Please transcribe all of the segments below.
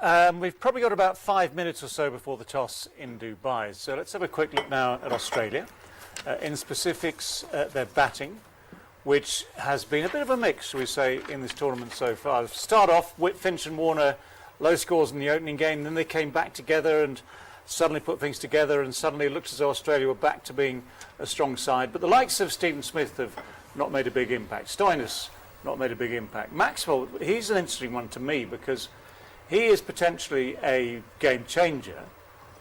We've probably got about 5 minutes or so before the toss in Dubai. So let's have a quick look now at Australia. In specifics, their batting, which has been a bit of a mix, shall we say, in this tournament so far. Start off with Finch and Warner, low scores in the opening game, then they came back together and suddenly put things together, and suddenly it looked as though Australia were back to being a strong side. But the likes of Stephen Smith have not made a big impact. Stoinis, not made a big impact. Maxwell, he's an interesting one to me because he is potentially a game changer,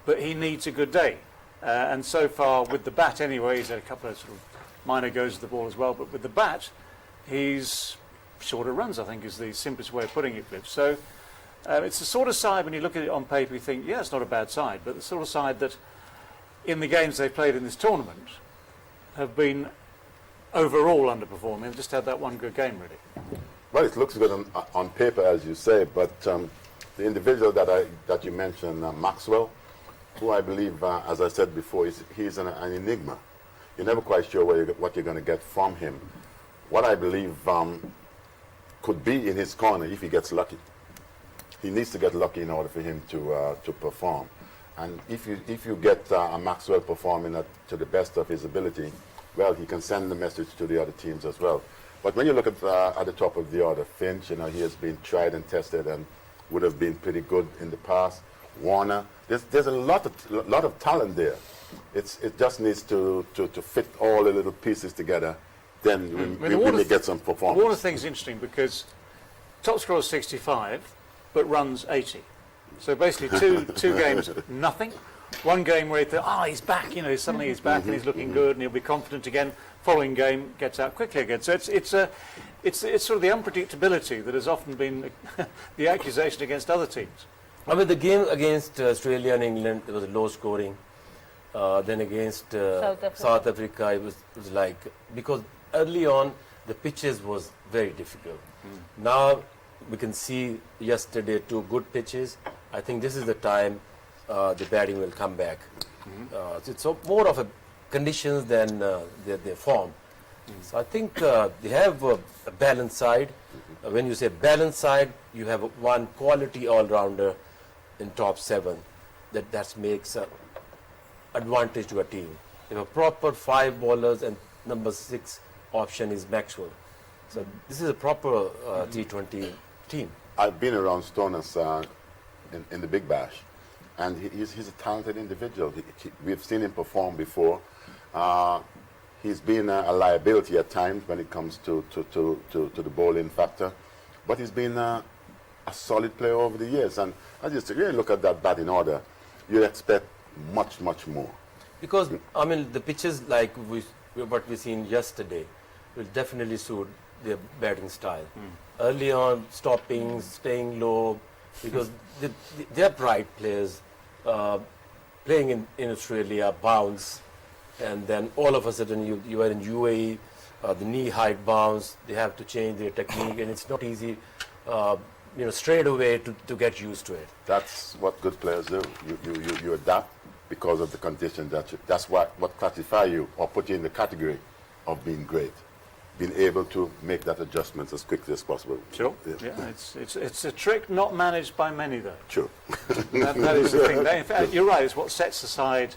but he needs a good day. And so far, with the bat anyway, he's had a couple of sort of minor goes of the ball as well, but with the bat, he's shorter runs, I think, is the simplest way of putting it, Viv. So it's the sort of side, when you look at it on paper, you think, yeah, it's not a bad side, but the sort of side that, in the games they've played in this tournament, have been overall underperforming. They've just had that one good game, really. Well, it looks good on paper, as you say, but the individual that you mentioned, Maxwell, who I believe, as I said before, he's an enigma. You're never quite sure what you're going to get from him. What I believe could be in his corner if he gets lucky. He needs to get lucky in order for him to perform. And if you get a Maxwell performing to the best of his ability, well, he can send the message to the other teams as well. But when you look at the top of the order, Finch, he has been tried and tested and would have been pretty good in the past. Warner, there's a lot of talent there. It just needs to fit all the little pieces together. Then we really get some performance. The Warner thing's interesting because top scorer is 65, but runs 80. So basically two games, nothing. One game where he thought, he's back, suddenly he's back and he's looking good and he'll be confident again. Following game, gets out quickly again. So it's sort of the unpredictability that has often been the accusation against other teams. I mean, the game against Australia and England, it was low scoring. Then against South Africa, it was like, because early on, the pitches was very difficult. Now, we can see yesterday 2 good pitches. I think this is the time the batting will come back. It's more of a conditions than their form. So I think they have a balanced side. When you say balanced side, you have one quality all-rounder in top 7 that makes advantage to a team. You have a proper 5 bowlers and number 6 option is Maxwell. So this is a proper T20 team. I've been around Stoinis in the Big Bash, and he's a talented individual. We've seen him perform before. He's been a liability at times when it comes to the bowling factor, but he's been a solid player over the years. And as you really look at that batting order, you expect much more. Because, I mean, the pitches like what we seen yesterday will definitely suit their batting style. Early on, stopping, staying low, because they're bright players. Playing in Australia, bounce, and then all of a sudden you are in UAE, the knee height bounce, they have to change their technique, and it's not easy, straight away to get used to it. That's what good players do. You adapt because of the condition that's what classify you or put you in the category of being great. Being able to make that adjustment as quickly as possible. Sure. Yeah, it's a trick not managed by many, though. Sure. that is the thing. In fact, you're right. It's what sets aside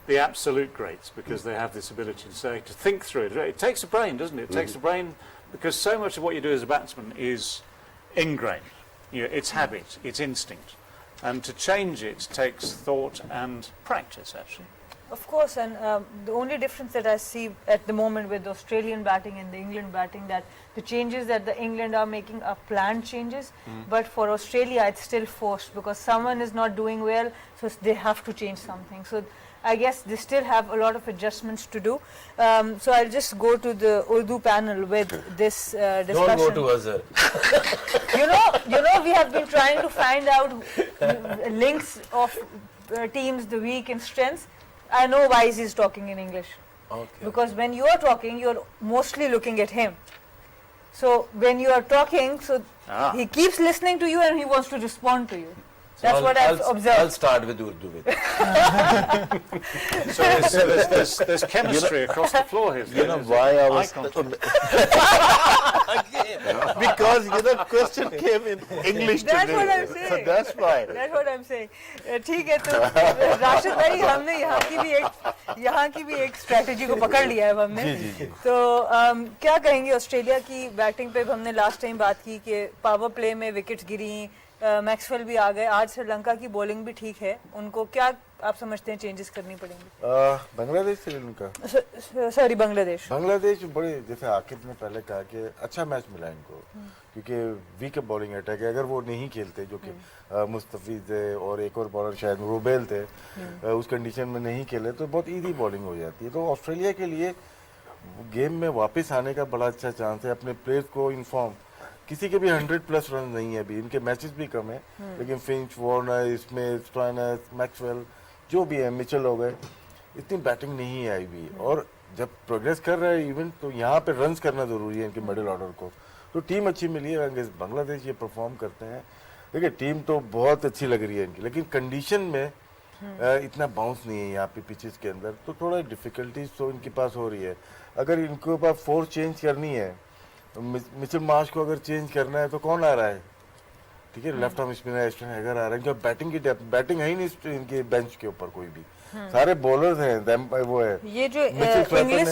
the absolute greats, because they have this ability to think through it. It takes a brain, doesn't it? It takes a brain, because so much of what you do as a batsman is ingrained. It's habit, it's instinct, and to change it takes thought and practice, actually. Of course, and the only difference that I see at the moment with the Australian batting and the England batting, that the changes that the England are making are planned changes, but for Australia it's still forced because someone is not doing well, so they have to change something. So I guess they still have a lot of adjustments to do. So I'll just go to the Urdu panel with this discussion. Don't go to Azhar. We have been trying to find out links of teams, the weak and strengths. I know why he's talking in English. Okay. Because when you are talking, you're mostly looking at him. So when you are talking, he keeps listening to you and he wants to respond to you. That's what I've observed. I'll start with Urdu. So there's chemistry across the floor here. You know why I was... Because question came in English That's today. what I'm saying. So that's why. That's what I'm saying. ठीक है तो राशिद भाई हमने यहाँ की भी एक strategy को पकड़ लिया है अब हमने तो क्या कहेंगे ऑस्ट्रेलिया की बैटिंग पे हमने लास्ट टाइम बात की कि पावर प्ले में विकेट्स गिरी मैक्सवेल भी आ गए आज श्रीलंका की बॉलिंग भी ठीक है उनको क्या आप समझते हैं चेंजेस करनी पड़ेंगे बांग्लादेश श्रीलंका सॉरी बांग्लादेश बड़े जैसे आकिब ने पहले कहा कि अच्छा मैच मिला इनको क्योंकि वीक बॉलिंग अटैक है अगर वो नहीं खेलते जो कि मुस्तफिज है और एक और बॉलर शायद रोबेल थे उस कंडीशन में नहीं खेले तो बहुत ईजी बॉलिंग हो जाती है तो ऑस्ट्रेलिया के लिए गेम में वापस आने का बड़ा अच्छा चांस है अपने प्लेयर्स को इन्फॉर्म किसी के भी 100+ रन नहीं है अभी इनके मैचेस भी कम है लेकिन फिंच वार्नर स्मिथ स्ट्राइनर मैक्सवेल जो भी है मिचेल हो गए इतनी बैटिंग नहीं आई भी और जब प्रोग्रेस कर रहे हैं इवन तो यहाँ पे रन्स करना जरूरी है इनके मिडिल ऑर्डर को तो टीम अच्छी मिली है बांग्लादेश ये परफॉर्म करते हैं देखिए टीम तो बहुत अच्छी लग रही है इनकी लेकिन कंडीशन में इतना बाउंस नहीं है यहाँ पे पिचेस के अंदर तो थोड़ा डिफिकल्टीज तो इनके पास हो रही है अगर इनके पास फोर्स चेंज करनी है मिचेल मार्श को अगर चेंज करना है तो कौन आ रहा है ठीक है left arm spinner Ashton Agar आ रहा है जो बैटिंग की डेप्थ बैटिंग है ही नहीं इनके बेंच के ऊपर कोई भी सारे बॉलर्स हैं वो है ये जो English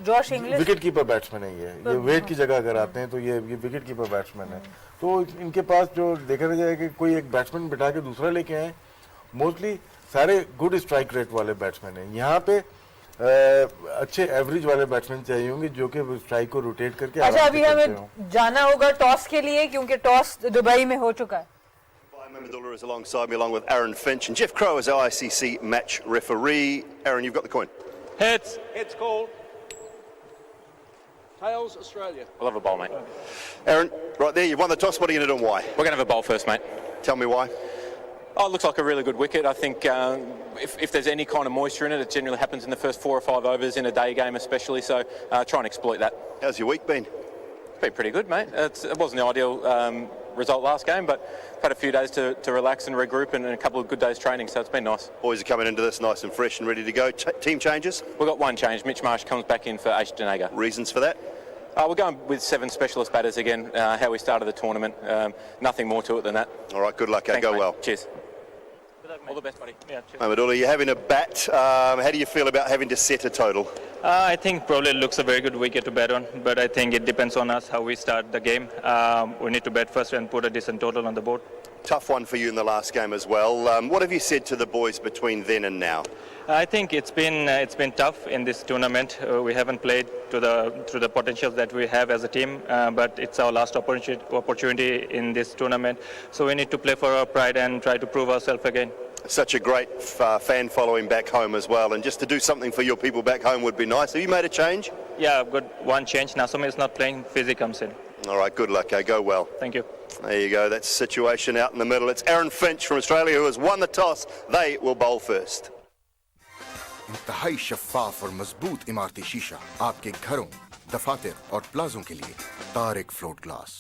Josh Inglis wicket keeper batsman है ये वेट की जगह अगर आते हैं तो ये विकेट कीपर बैट्समैन है तो इनके पास जो देखा जाए कि कोई एक बैट्समैन बिठा के दूसरा लेके आए मोस्टली सारे गुड स्ट्राइक रेट वाले बैट्समैन हैं यहाँ पे अच्छे एवरेज वाले बैट्समैन चाहिए होंगे जो कि स्ट्राइक को रोटेट करके अच्छा अभी हमें जाना होगा टॉस के लिए क्योंकि टॉस दुबई में हो चुका है Mahmood is alongside me along with Aaron Finch and Jeff Crow as our ICC match referee. Aaron, you've got the coin. Heads. Heads called. Tails, Australia. We'll have a bowl, mate. Aaron, right there, you've won the toss. What are you going to do and why? We're going to have a bowl first, mate. Tell me why. Oh, it looks like a really good wicket. I think if there's any kind of moisture in it, it generally happens in the first 4 or 5 overs in a day game especially, so try and exploit that. How's your week been? It's been pretty good, mate. It wasn't the ideal result last game, but had a few days to relax and regroup and a couple of good days training, so it's been nice. Boys are coming into this nice and fresh and ready to go. Team changes? We've got one change. Mitch Marsh comes back in for Ashton Aga. Reasons for that? We're going with 7 specialist batters again, how we started the tournament. Nothing more to it than that. All right, good luck. Thanks, go mate. well. Cheers. All the best, buddy. Yeah, cheers. Mahmood, you're having a bat. How do you feel about having to set a total? I think probably it looks a very good wicket to bat on, but I think it depends on us how we start the game. We need to bat first and put a decent total on the board. Tough one for you in the last game as well. What have you said to the boys between then and now? I think it's been tough in this tournament. We haven't played to the potentials that we have as a team, but it's our last opportunity in this tournament. So we need to play for our pride and try to prove ourselves again. Such a great fan following back home as well, and just to do something for your people back home would be nice. Have you made a change? Yeah, I've got one change. Nasum is not playing. Fizzy comes in. All right, good luck. Go well. Thank you. There you go. That's the situation out in the middle. It's Aaron Finch from Australia who has won the toss. They will bowl first. इंतहाई शफ़ाफ और मजबूत इमारती शीशा आपके घरों, दफातर और प्लाजों के लिए तारिक फ्लोट ग्लास।